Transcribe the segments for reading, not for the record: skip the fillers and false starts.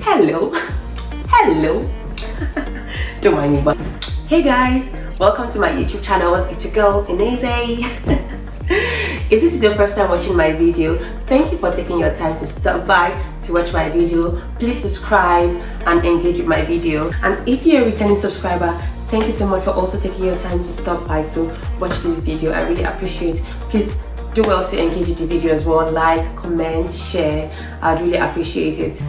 Hello. Hello. Don't mind me, but hey guys, welcome to my YouTube channel. It's your girl Ineze. If this is your first time watching my video, thank you for taking your time to stop by to watch my video. Please subscribe and engage with my video. And if you're a returning subscriber, thank you so much for also taking your time to stop by to watch this video. I really appreciate it. Please do well to engage with the video as well. Like, comment, share. I'd really appreciate it.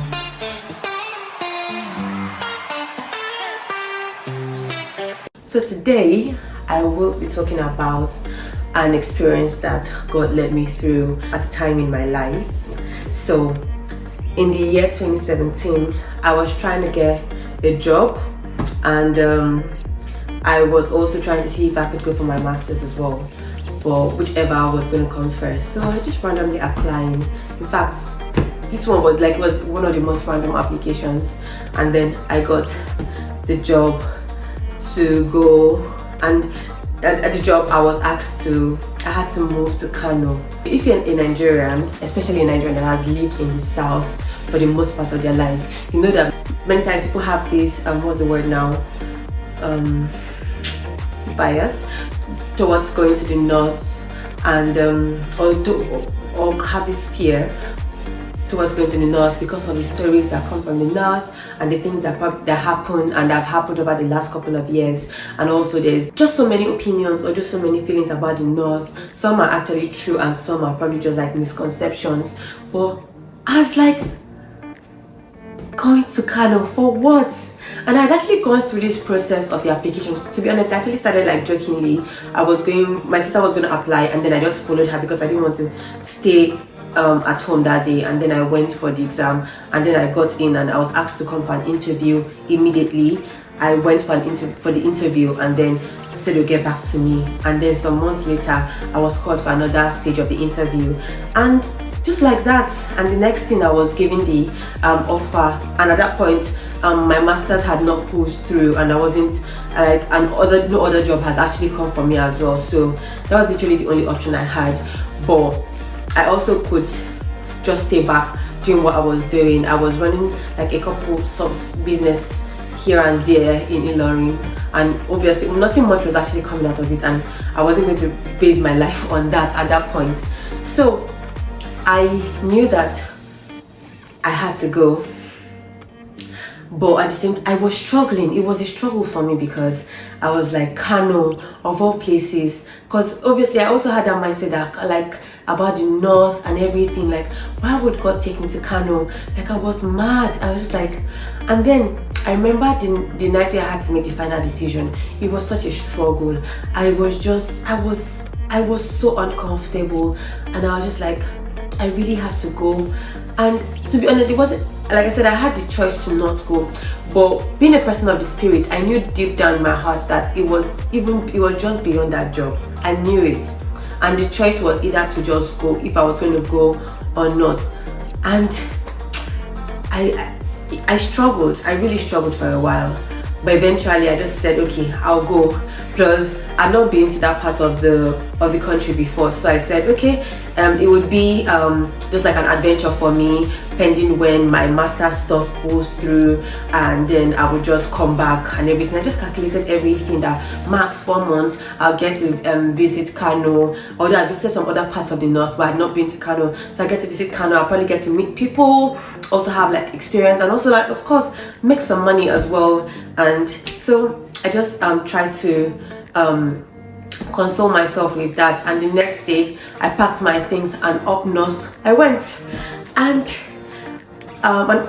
So today I will be talking about an experience that God led me through at a time in my life. So in the year 2017, I was trying to get a job, and I was also trying to see if I could go for my master's as well, but whichever was going to come first. So I just randomly applying. In fact, this one was one of the most random applications, and then I got the job to go. And at the job I was asked I had to move to Kano. If you're a Nigerian, especially a Nigerian that has lived in the south for the most part of their lives, you know that many times people have this what's the word now, bias towards going to the north, and or have this fear towards going to the north because of the stories that come from the north and the things that happen and have happened over the last couple of years. And also there's just so many opinions or just so many feelings about the north. Some are actually true and some are probably just like misconceptions. But I was like, going to Kano for what? And I'd actually gone through this process of the application. To be honest, I actually started like jokingly. My sister was going to apply, and then I just followed her because I didn't want to stay at home that day. And then I went for the exam, and then I got in and I was asked to come for an interview immediately. I went for the interview, and then said they'll get back to me. And then some months later I was called for another stage of the interview, and just like that, and the next thing I was given the offer. And at that point my master's had not pushed through, and I wasn't like, no other job has actually come for me as well. So that was literally the only option I had. But I also could just stay back doing what I was doing. I was running like a couple business here and there in Ilorin, and obviously nothing much was actually coming out of it, and I wasn't going to base my life on that at that point. So I knew that I had to go, but at the same time I was struggling. It was a struggle for me because I was like, Kano of all places, because obviously I also had that mindset that like about the north and everything, like why would God take me to Kano? Like I was mad. I was just like, and then I remember the night I had to make the final decision. It was such a struggle. I was so uncomfortable, and I was just like, I really have to go. And to be honest, it wasn't, like I said, I had the choice to not go, but being a person of the spirit, I knew deep down in my heart that it was just beyond that job. I knew it, and the choice was either to just go, if I was going to go or not. And I struggled. I really struggled for a while, but eventually I just said, okay, I'll go. Plus I've not been to that part of the country before, so I said, okay, it would be just like an adventure for me, pending when my master stuff goes through, and then I would just come back and everything. I just calculated everything that max 4 months I'll get to visit Kano. Although I visited some other parts of the north, but I've not been to Kano, so I get to visit Kano. I'll probably get to meet people, also have like experience, and also like of course make some money as well. And so I just tried to console myself with that. And the next day I packed my things and up north I went. And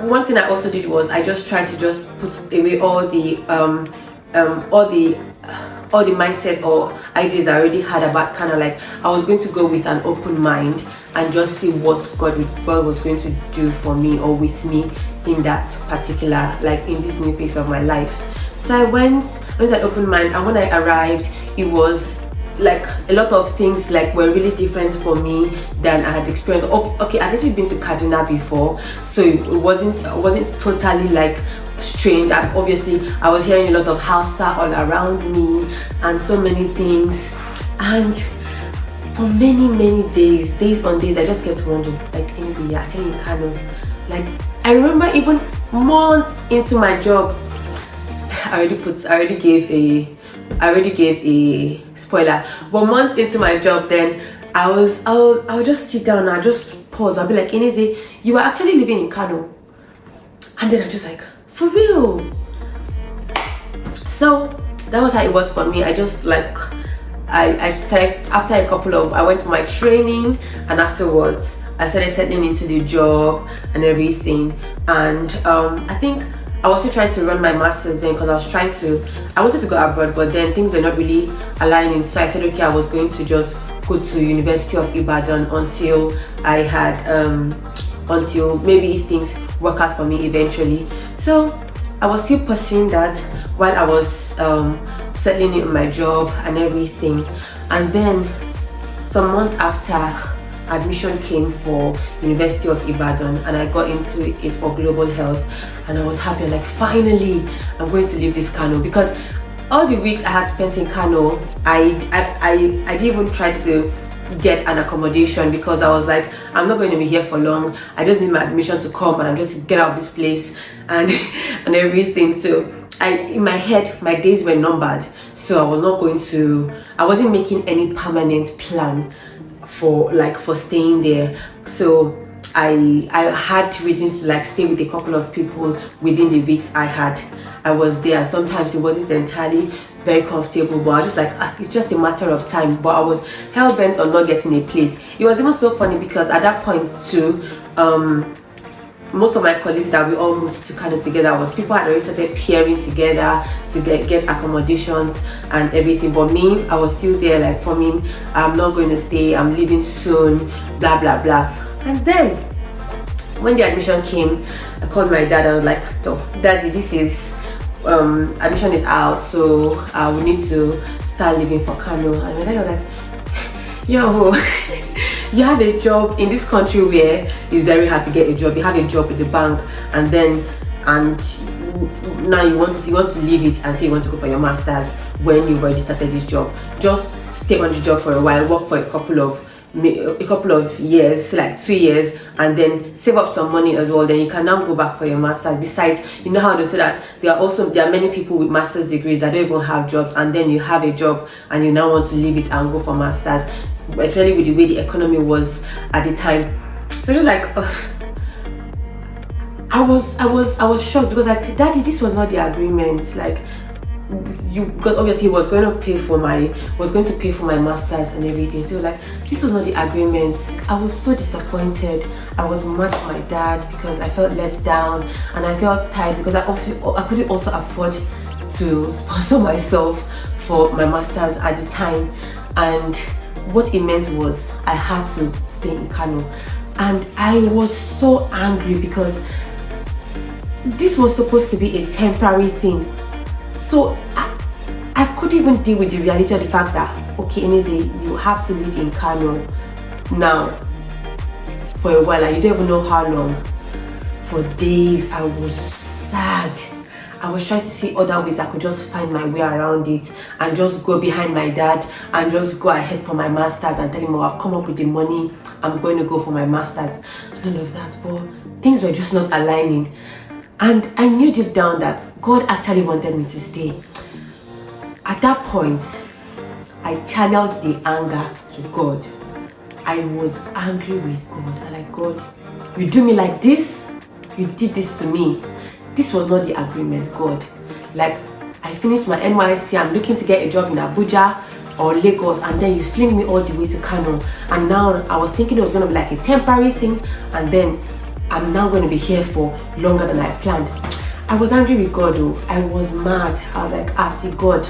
one thing I also did was I just tried to just put away all the mindset or ideas I already had about kind of like I was going to go with an open mind and just see what God was going to do for me or with me in that particular, like in this new phase of my life. So I went an open mind, and when I arrived, it was like a lot of things like were really different for me than I had experienced. Okay, I'd actually been to Kaduna before, so it wasn't totally like strange. And obviously I was hearing a lot of Hausa all around me and so many things, and for many days on days I just kept wondering, like, is he actually in Kano? Like I remember even months into my job, I already gave a spoiler, but months into my job, then I would just sit down and I just pause. I'll be like, Ineze, you were actually living in Kano. And then I'm just like, for real? So that was how it was for me. I just like, I started, after I went for my training, and afterwards I started settling into the job and everything. And I think I was still trying to run my masters then, because I wanted to go abroad, but then things were not really aligning. So I said, okay, I was going to just go to University of Ibadan until I had until maybe if things work out for me eventually. So I was still pursuing that while I was settling in my job and everything. And then some months after, admission came for University of Ibadan, and I got into it for global health, and I was happy. I'm like, finally I'm going to leave this Kano, because all the weeks I had spent in Kano, I didn't even try to get an accommodation, because I was like, I'm not going to be here for long. I just need my admission to come and I'm just get out of this place and and everything. So in my head, my days were numbered, so I wasn't making any permanent plan for staying there. So I had reasons to like stay with a couple of people within the weeks I was there. Sometimes it wasn't entirely very comfortable, but I was just like, it's just a matter of time. But I was hell-bent on not getting a place. It was even so funny, because at that point too, most of my colleagues that we all moved to Kano together, was people had already started pairing together to get accommodations and everything. But me, I was still there like forming, I'm not going to stay, I'm leaving soon, blah blah blah. And then when the admission came, I called my dad and I was like, Daddy, this is admission is out, so we need to start living for Kano. And my dad was like, yo, you have a job in this country where it's very hard to get a job. You have a job with the bank, and now you want to leave it and say you want to go for your masters when you've already started this job. Just stay on the job for a while, work for a couple of years, like 2 years, and then save up some money as well. Then you can now go back for your masters. Besides, you know how they say that there are many people with master's degrees that don't even have jobs, and then you have a job and you now want to leave it and go for masters, especially with the way the economy was at the time. So it was like, I was shocked, because like, Daddy, this was not the agreement. Like, because obviously he was going to pay for my masters and everything. So like, this was not the agreement. I was so disappointed. I was mad at my dad, because I felt let down, and I felt tired, because I couldn't also afford to sponsor myself for my masters at the time. And what it meant was I had to stay in Kano, and I was so angry, because this was supposed to be a temporary thing. So I couldn't even deal with the reality of the fact that, okay, Ineze, you have to live in Kano now for a while, and you don't even know how long. For days I was sad. I was trying to see other ways I could just find my way around it, and just go behind my dad and just go ahead for my masters and tell him, oh, I've come up with the money, I'm going to go for my masters and all of that. But things were just not aligning, and I knew deep down that God actually wanted me to stay. At that point, I channeled the anger to God. I was angry with God. I'm like, God, you do me like this? You did this to me. This was not the agreement, God. Like, I finished my NYSC, I'm looking to get a job in Abuja or Lagos, and then you fling me all the way to Kano. And now I was thinking it was going to be like a temporary thing, and then I'm now going to be here for longer than I planned. I was angry with God though. I was mad. I was like, see, God,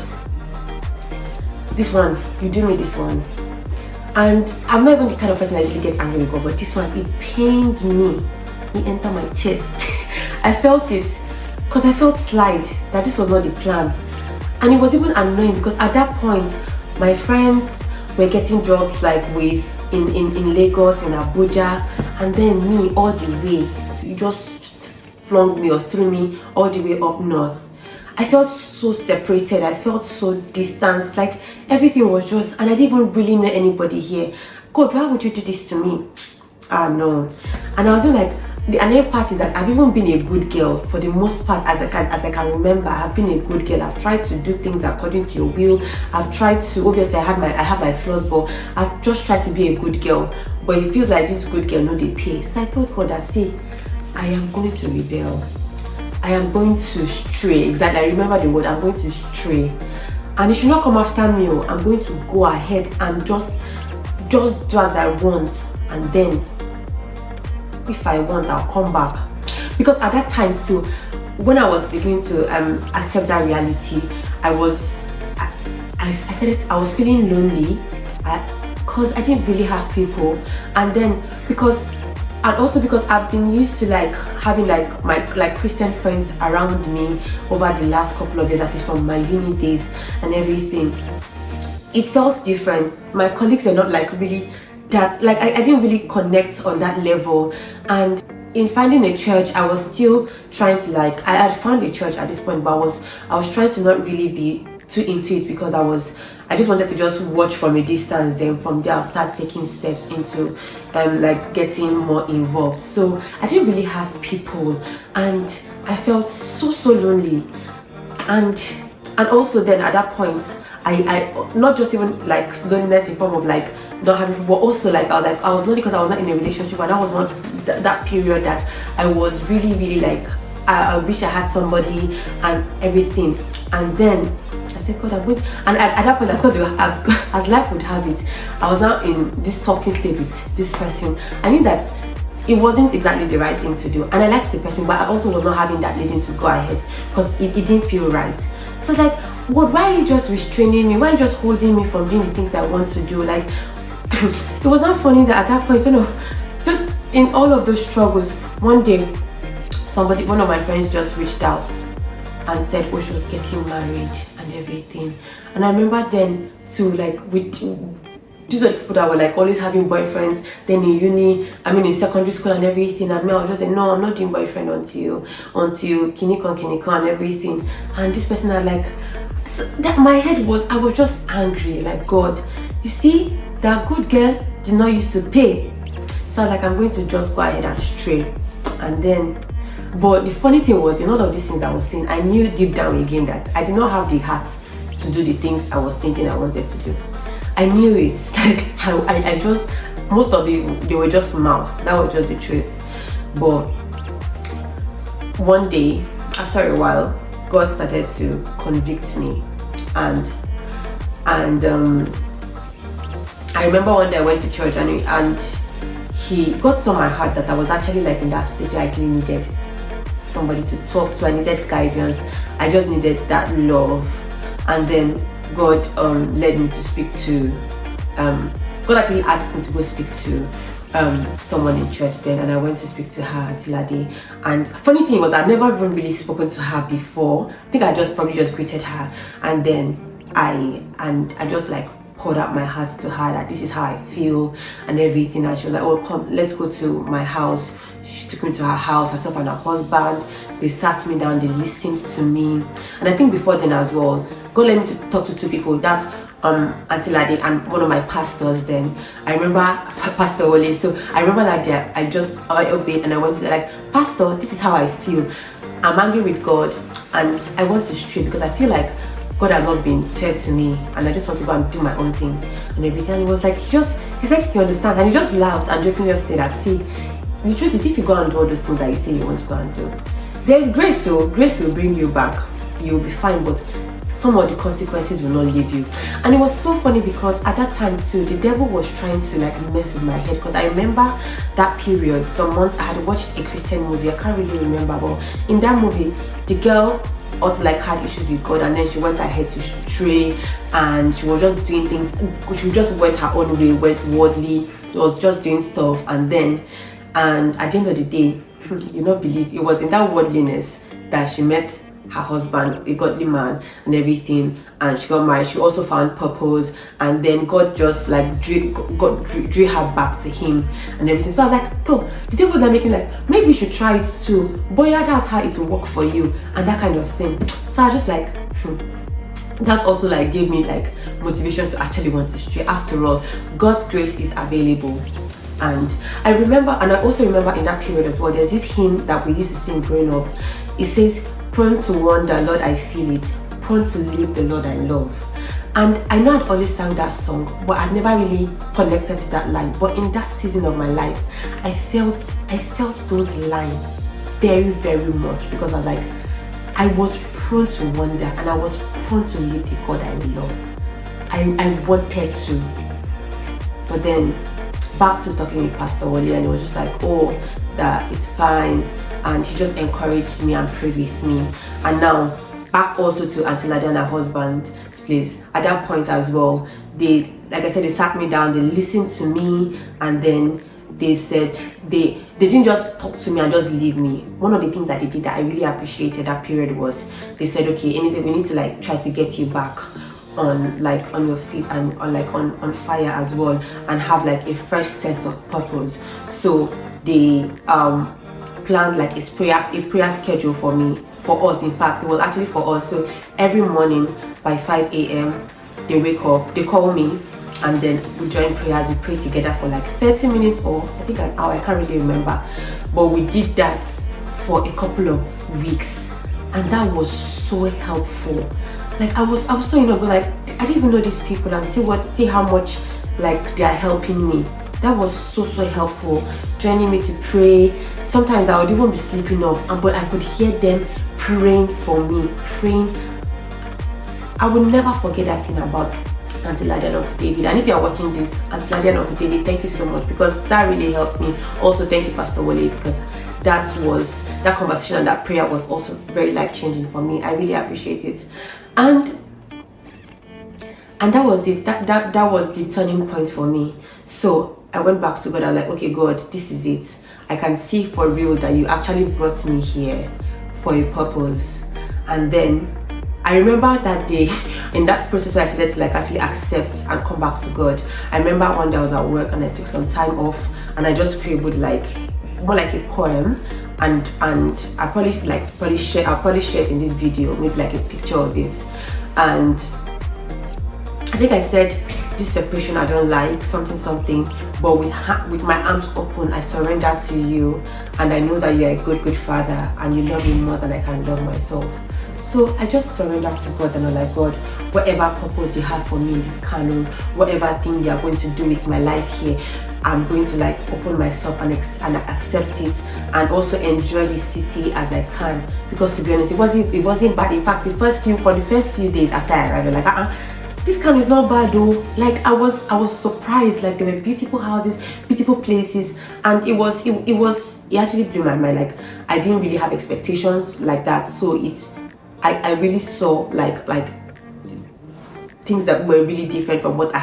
this one, you do me this one. And I'm not even the kind of person that usually gets angry with God, but this one, it pained me. It entered my chest. I felt it, because I felt slight that this was not the plan. And it was even annoying, because at that point my friends were getting jobs like in Lagos, in Abuja, and then me all the way, you just flung me or threw me all the way up north. I felt so separated, I felt so distanced, like everything was just, and I didn't even really know anybody here. God, why would you do this to me? No. And I was like, the another part is that I've even been a good girl for the most part. As I can remember, I've been a good girl. I've tried to do things according to your will. I've tried to, obviously I have my flaws, but I've just tried to be a good girl. But it feels like this good girl, no, they pay. So I told God, I say, I am going to rebel. I am going to stray. Exactly, I remember the word. I'm going to stray, and it should not come after me. I'm going to go ahead and just do as I want, and then if I want, I'll come back. Because at that time too, when I was beginning to accept that reality, I was feeling lonely, because I didn't really have people. And also because I've been used to like having like my Christian friends around me over the last couple of years, at least from my uni days and everything. It felt different. My colleagues were not like really that, like I didn't really connect on that level. And in finding a church, I was still trying to like, I had found a church at this point, but I was trying to not really be too into it, because I just wanted to just watch from a distance. Then from there I'll start taking steps into like getting more involved. So I didn't really have people, and I felt so lonely. And also then at that point, I not just even like loneliness in form of like not having people, but also like I was lonely because I was not in a relationship, and that was one that period that I was really like I wish I had somebody and everything. And then I said, God, I'm going to, and at that point, as life would have it, I was now in this talking stage with this person. I knew that it wasn't exactly the right thing to do, and I liked the person, but I also was not having that leading to go ahead, because it didn't feel right. So like, God, why are you just restraining me? Why are you just holding me from doing the things I want to do? Like, it was not funny that at that point, just in all of those struggles, one day, one of my friends just reached out and said, oh, she was getting married and everything. And I remember then too, like, these are people that were like always having boyfriends, then in uni, in secondary school and everything. And me, I was just like, no, I'm not doing boyfriend until kinikon and everything. And this person had like, so that my head was, I was just angry, like, God, you see, that good girl did not used to pay. So like, I'm going to just go ahead and stray. And then, but the funny thing was, in all of these things I was saying, I knew deep down again that I did not have the heart to do the things I was thinking I wanted to do. I knew it. Like, I just, most of they were just mouth. That was just the truth. But one day, after a while, God started to convict me, and I remember one day I went to church, and he God saw my heart that I was actually like in that space where I actually needed somebody to talk to. I needed guidance. I just needed that love. And then God led me to speak to God actually asked me to go speak to someone in church then, and I went to speak to her, Tilade. And funny thing was, I'd never even really spoken to her before. I think I probably just greeted her, and then I just like poured out my heart to her that this is how I feel and everything. And she was like, oh, come, let's go to my house. She took me to her house, herself and her husband. They sat me down, they listened to me. And I think before then as well, God led me to talk to two people. That's Auntie Lade and one of my pastors then. I remember Pastor Ole. So I remember like I obeyed, and I went to them like, Pastor, this is how I feel. I'm angry with God and I want to stray because I feel like God has not been fair to me, and I just want to go and do my own thing and everything. And he was like, he said he understands, and he just laughed and jokingly just said that, see, the truth is, if you go and do all those things that you say you want to go and do, there's grace. So grace will bring you back, you'll be fine, but some of the consequences will not leave you. And it was so funny because at that time too, the devil was trying to like mess with my head, because I remember that period, some months I had watched a Christian movie, I can't really remember, but in that movie the girl also like had issues with God, and then she went ahead to stray, and she was just doing things, she just went her own way, went worldly, she was just doing stuff. And at the end of the day, you not believe, it was in that worldliness that she met her husband, a godly man and everything, and she got married. She also found purpose, and then God just like drew her back to him and everything. So I was like, so the devil that making like, maybe you should try it too, but yeah, that's how it will work for you and that kind of thing. So I just like that also like gave me like motivation to actually want to stray. After all, God's grace is available. And I remember, and I also remember in that period as well, there's this hymn that we used to sing growing up. It says, prone to wander, Lord, I feel it. Prone to leave the Lord I love. And I know I'd always sang that song, but I'd never really connected to that line. But in that season of my life, I felt those lines very, very much, because I was prone to wander, and I was prone to leave the God I love. I wanted to. But then back to talking with Pastor Wale, and he was just like, oh, that it's fine. And he just encouraged me and prayed with me. And now back also to Auntie Nadia and her husband's place. At that point as well, they, like I said, they sat me down, they listened to me, and then they said they didn't just talk to me and just leave me. One of the things that they did that I really appreciated that period was they said, okay, anything, we need to like try to get you back on your feet and on fire as well, and have like a fresh sense of purpose. So they planned like a prayer schedule for us. In fact, it was actually for us. So every morning by 5 a.m. they wake up, they call me, and then we join prayers. We pray together for like 30 minutes or I think an hour, I can't really remember, but we did that for a couple of weeks, and that was so helpful. Like I was so like I didn't even know these people, and see how much like they are helping me. That was so helpful, joining me to pray. Sometimes I would even be sleeping off, but I could hear them praying for me, praying. I would never forget that thing about Auntie Nadia and Uncle David. And if you are watching this, Auntie Nadia and Uncle David, thank you so much, because that really helped me. Also, thank you, Pastor Wale, because that conversation and that prayer was also very life-changing for me. I really appreciate it. And that was it. That was the turning point for me. So I went back to God. I was like, okay, God, this is it. I can see for real that you actually brought me here for a purpose. And then I remember that day, in that process where I started to like actually accept and come back to God. I remember one day I was at work and I took some time off, and I just scribbled like more like a poem, and I'll probably share it in this video, maybe like a picture of it. And I think I said, this separation I don't like, something, but with my arms open, I surrender to you, and I know that you're a good father, and you love me more than I can love myself. So I just surrendered to God, and I'm like, God, whatever purpose you have for me in this Kano, whatever thing you are going to do with my life here, I'm going to like open myself and accept it, and also enjoy the city as I can. Because to be honest, it wasn't bad. In fact, for the first few days after I arrived, like this Kano is not bad though. Like I was surprised. Like there were beautiful houses, beautiful places, and it actually blew my mind. Like I didn't really have expectations like that. So I really saw like things that were really different from what I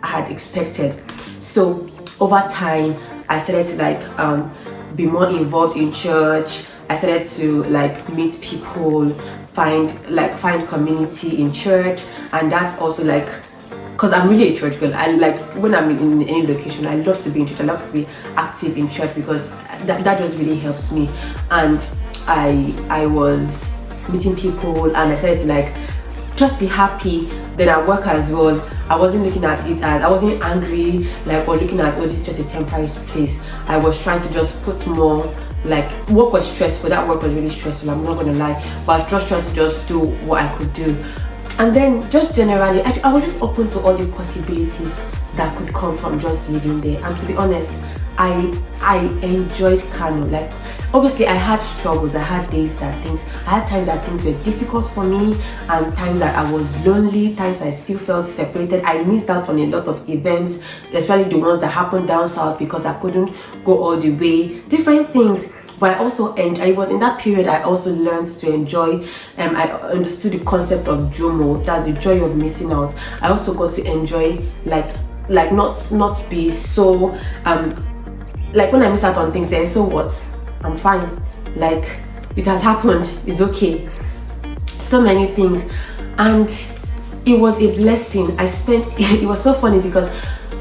had expected. So over time, I started to like be more involved in church. I started to like meet people, find community in church, and that's also like, because I'm really a church girl. I like when I'm in any location, I love to be in church. I love to be active in church, because that just really helps me. And I was meeting people, and I started to like just be happy. Then at work as well, I wasn't looking at it as, I wasn't angry like or looking at, oh, this is just a temporary place. I was trying to just put more, like, work was stressful. That work was really stressful, I'm not gonna lie, but I was just trying to just do what I could do. And then just generally, I was just open to all the possibilities that could come from just living there. And to be honest, I enjoyed Kano. Like, obviously I had struggles, I had times that things were difficult for me, and times that I was lonely, times I still felt separated. I missed out on a lot of events, especially the ones that happened down south, because I couldn't go all the way, different things. But I also, and I was in that period, I also learned to enjoy, I understood the concept of JOMO, that's the joy of missing out. I also got to enjoy, like not be so, like when I miss out on things, then so what? I'm fine. Like, it has happened, it's okay. So many things. And it was a blessing. It was so funny, because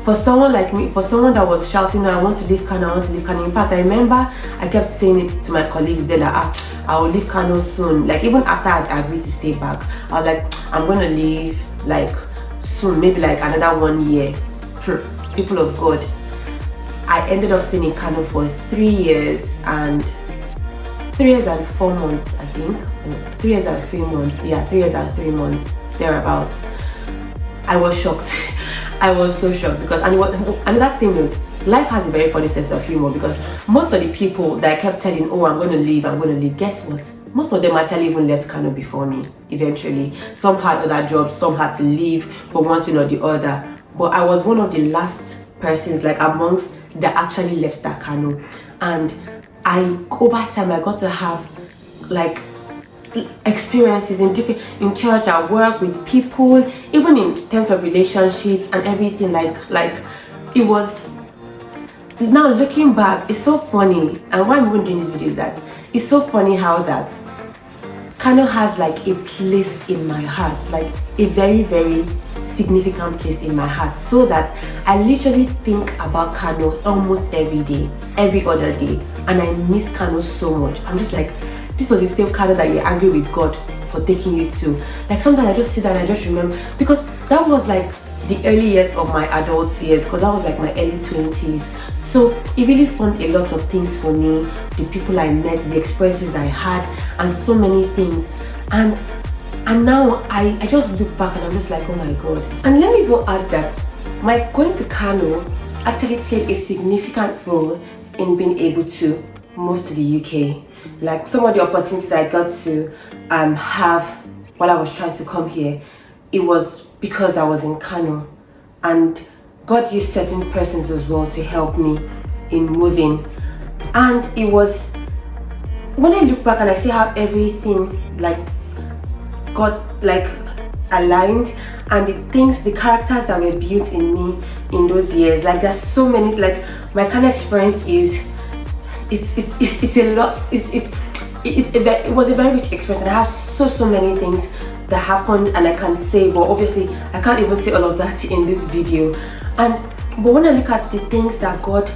for someone like me, for someone that was shouting, I want to leave Kano, I want to leave Kano. In fact, I remember I kept saying it to my colleagues there, that I will leave Kano soon. Like, even after I agreed to stay back, I was like, I'm gonna leave like soon, maybe like another 1 year. People of God, I ended up staying in Kano for 3 years and 4 months, I think. 3 years and 3 months. Yeah, 3 years and 3 months, thereabouts. I was shocked. I was so shocked because, and another thing is, life has a very funny sense of humor, because most of the people that I kept telling, oh, I'm going to leave, guess what? Most of them actually even left Kano before me, eventually. Some had other jobs, some had to leave for one thing or the other. But I was one of the last persons, like amongst that actually left that Kano. And over time, I got to have like experiences in church, at work, with people, even in terms of relationships and everything. Like it was. Now looking back, it's so funny, and why I'm even doing this video is that it's so funny how that Kano has like a place in my heart, like a very, very significant place in my heart, so that I literally think about Kano almost every day, every other day, and I miss Kano so much. I'm just like, this was the same Kano that you're angry with God for taking you to. Like sometimes I just sit there and I just remember, because that was like the early years of my adult years, because that was like my early 20s. So it really formed a lot of things for me, the people I met, the experiences I had, and so many things. And now I just look back and I'm just like, oh my God. And let me even add that my going to Kano actually played a significant role in being able to move to the UK. Like some of the opportunities I got to have while I was trying to come here, it was because I was in Kano, and God used certain persons as well to help me in moving. And it was, when I look back and I see how everything like got like aligned, and the characters that were built in me in those years, like there's so many, like my Kano experience is it's a lot. It was a very rich experience, and I have so many things that happened, and I can say, but obviously I can't even say all of that in this video. But when I look at the things that God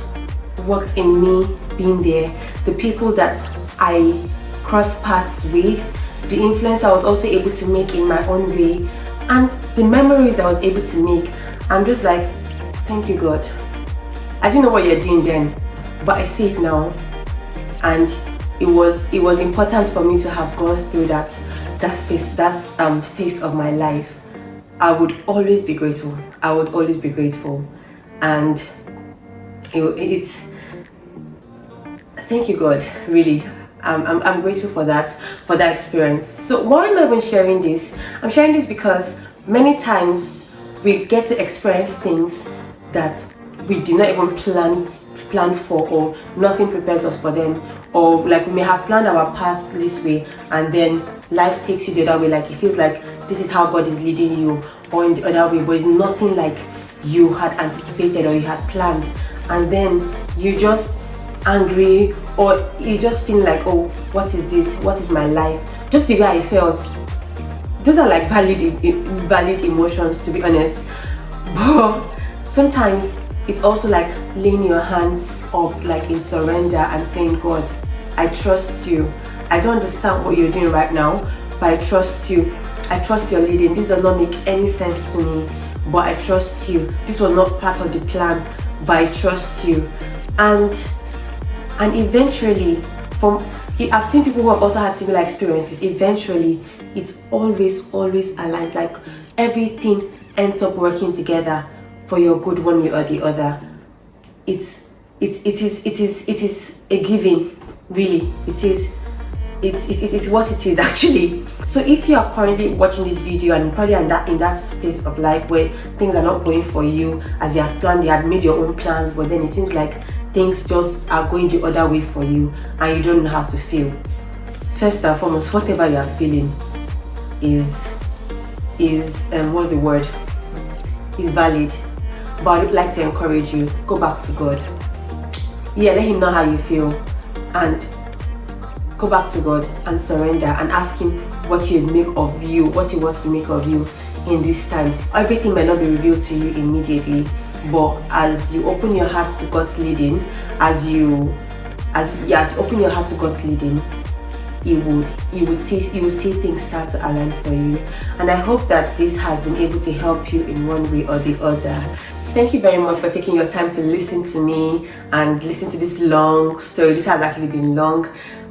worked in me being there, the people that I crossed paths with, the influence I was also able to make in my own way, and the memories I was able to make, I'm just like, thank you, God. I didn't know what you're doing then, but I see it now, and it was important for me to have gone through that phase of my life. I would always be grateful. And it's thank you, God, really. I'm grateful for that experience. So why am I even sharing this? I'm sharing this because many times we get to experience things that we did not even plan for, or nothing prepares us for them, or like we may have planned our path this way and then life takes you the other way. Like it feels like this is how God is leading you, or in the other way, but it's nothing like you had anticipated or you had planned, and then you just angry, or you just feel like, oh, what is this? What is my life? Just the way I felt. Those are like valid emotions, to be honest. But sometimes it's also like laying your hands up, like in surrender, and saying, God, I trust you. I don't understand what you're doing right now, but I trust you. I trust your leading. This does not make any sense to me, but I trust you. This was not part of the plan, but I trust you. And eventually, I've seen people who have also had similar experiences. Eventually, it always aligns. Like everything ends up working together for your good one way or the other. It is a giving, really. It's what it is actually. So if you are currently watching this video and probably in that phase of life where things are not going for you as you have planned, you had made your own plans, but then it seems like things just are going the other way for you and you don't know how to feel. First and foremost, whatever you are feeling is what's the word? Is valid. But I would like to encourage you, go back to God. Yeah, let him know how you feel, and go back to God and surrender and ask him what he'd make of you, what he wants to make of you in this time. Everything might not be revealed to you immediately, but as you open your heart to God's leading, as you open your heart to God's leading, you would see things start to align for you. And I hope that this has been able to help you in one way or the other. Thank you very much for taking your time to listen to me and listen to this long story. This has actually been long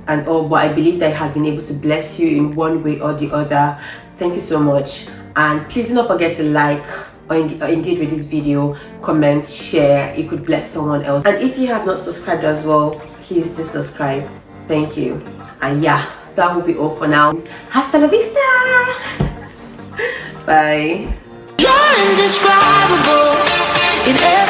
and all, but I believe that it has been able to bless you in one way or the other. Thank you so much, and please do not forget to like or engage with this video, comment, share. It could bless someone else. And if you have not subscribed as well, please do subscribe. Thank you. And yeah, that will be all for now. Hasta la vista. Bye. You're indescribable in every